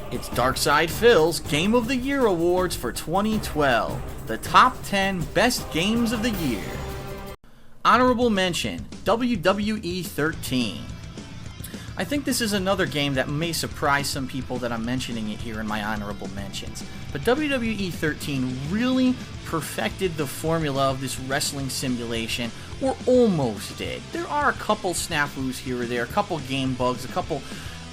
It's Darkside Phil's Game of the Year Awards for 2012. The top 10 best games of the year. Honorable mention, WWE 13. I think this is another game that may surprise some people that I'm mentioning it here in my honorable mentions. But WWE 13 really perfected the formula of this wrestling simulation, or almost did. There are a couple snafus here or there, a couple game bugs, a couple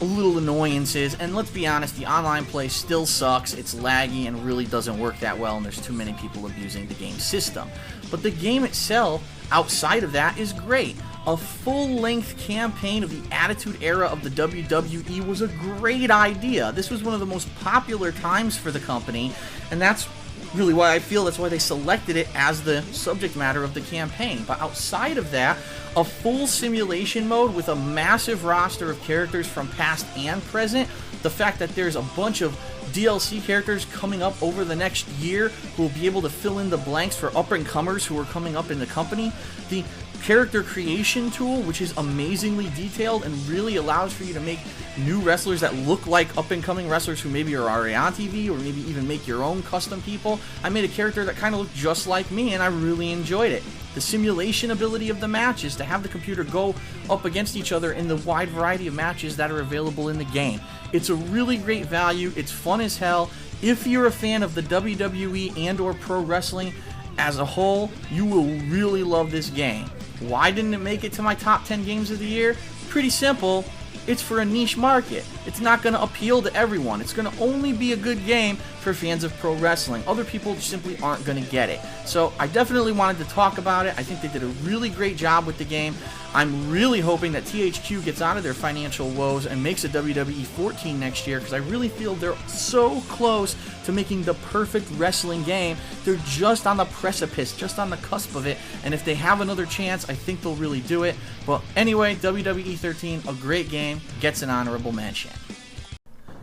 little annoyances, and let's be honest, the online play still sucks, it's laggy, and really doesn't work that well, and there's too many people abusing the game system. But the game itself, outside of that, is great. A full-length campaign of the Attitude Era of the WWE was a great idea. This was one of the most popular times for the company, and that's really why I feel that's why they selected it as the subject matter of the campaign. But outside of that, a full simulation mode with a massive roster of characters from past and present, the fact that there's a bunch of DLC characters coming up over the next year who will be able to fill in the blanks for up-and-comers who are coming up in the company, the character creation tool, which is amazingly detailed and really allows for you to make new wrestlers that look like up-and-coming wrestlers who maybe are already on TV, or maybe even make your own custom people. I made a character that kind of looked just like me, and I really enjoyed it. The simulation ability of the matches, to have the computer go up against each other in the wide variety of matches that are available in the game. It's a really great value, it's fun as hell. If you're a fan of the WWE and or pro wrestling as a whole, you will really love this game. Why didn't it make it to my top 10 games of the year? Pretty simple. It's for a niche market. It's not going to appeal to everyone. It's going to only be a good game for fans of pro wrestling. Other people simply aren't going to get it. So I definitely wanted to talk about it. I think they did a really great job with the game. I'm really hoping that THQ gets out of their financial woes and makes a WWE 14 next year, because I really feel they're so close to making the perfect wrestling game. They're just on the precipice, just on the cusp of it, and if they have another chance, I think they'll really do it. But anyway, WWE 13, a great game, gets an honorable mention.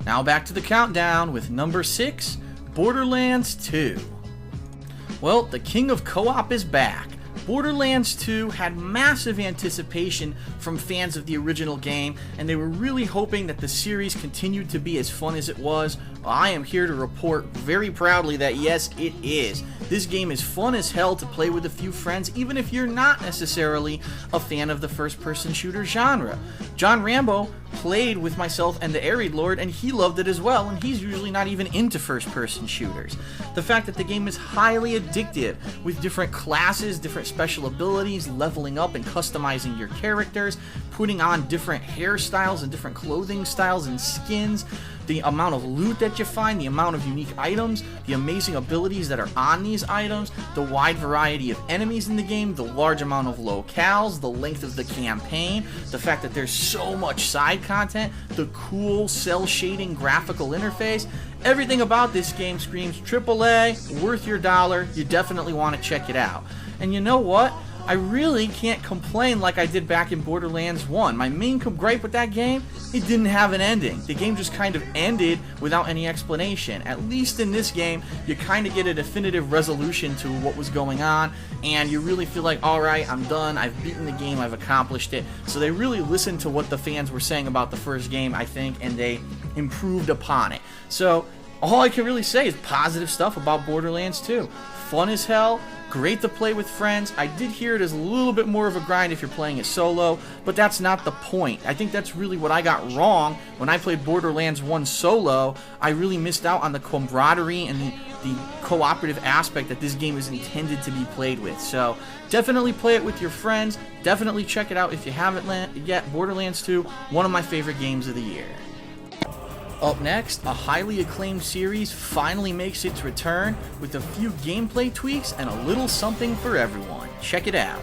Now back to the countdown with number 6, Borderlands 2. Well, the king of co-op is back. Borderlands 2 had massive anticipation from fans of the original game, and they were really hoping that the series continued to be as fun as it was. I am here to report very proudly that yes, it is. This game is fun as hell to play with a few friends, even if you're not necessarily a fan of the first-person shooter genre. John Rambo played with myself and the Arid Lord, and he loved it as well, and he's usually not even into first-person shooters. The fact that the game is highly addictive, with different classes, different special abilities, leveling up and customizing your characters, putting on different hairstyles and different clothing styles and skins, the amount of loot that you find, the amount of unique items, the amazing abilities that are on these items, the wide variety of enemies in the game, the large amount of locales, the length of the campaign, the fact that there's so much side content, the cool cel shading graphical interface. Everything about this game screams AAA, worth your dollar. You definitely want to check it out. And you know what? I really can't complain like I did back in Borderlands 1. My main gripe with that game, it didn't have an ending. The game just kind of ended without any explanation. At least in this game, you kind of get a definitive resolution to what was going on, and you really feel like, alright, I'm done, I've beaten the game, I've accomplished it. So they really listened to what the fans were saying about the first game, I think, and they improved upon it. So all I can really say is positive stuff about Borderlands 2. Fun as hell, great to play with friends. I did hear it as a little bit more of a grind if you're playing it solo, but that's not the point. I think that's really what I got wrong when I played Borderlands 1 solo. I really missed out on the camaraderie and the cooperative aspect that this game is intended to be played with. So definitely play it with your friends. Definitely check it out if you haven't yet. Borderlands 2, one of my favorite games of the year. Up next, a highly acclaimed series finally makes its return with a few gameplay tweaks and a little something for everyone. Check it out.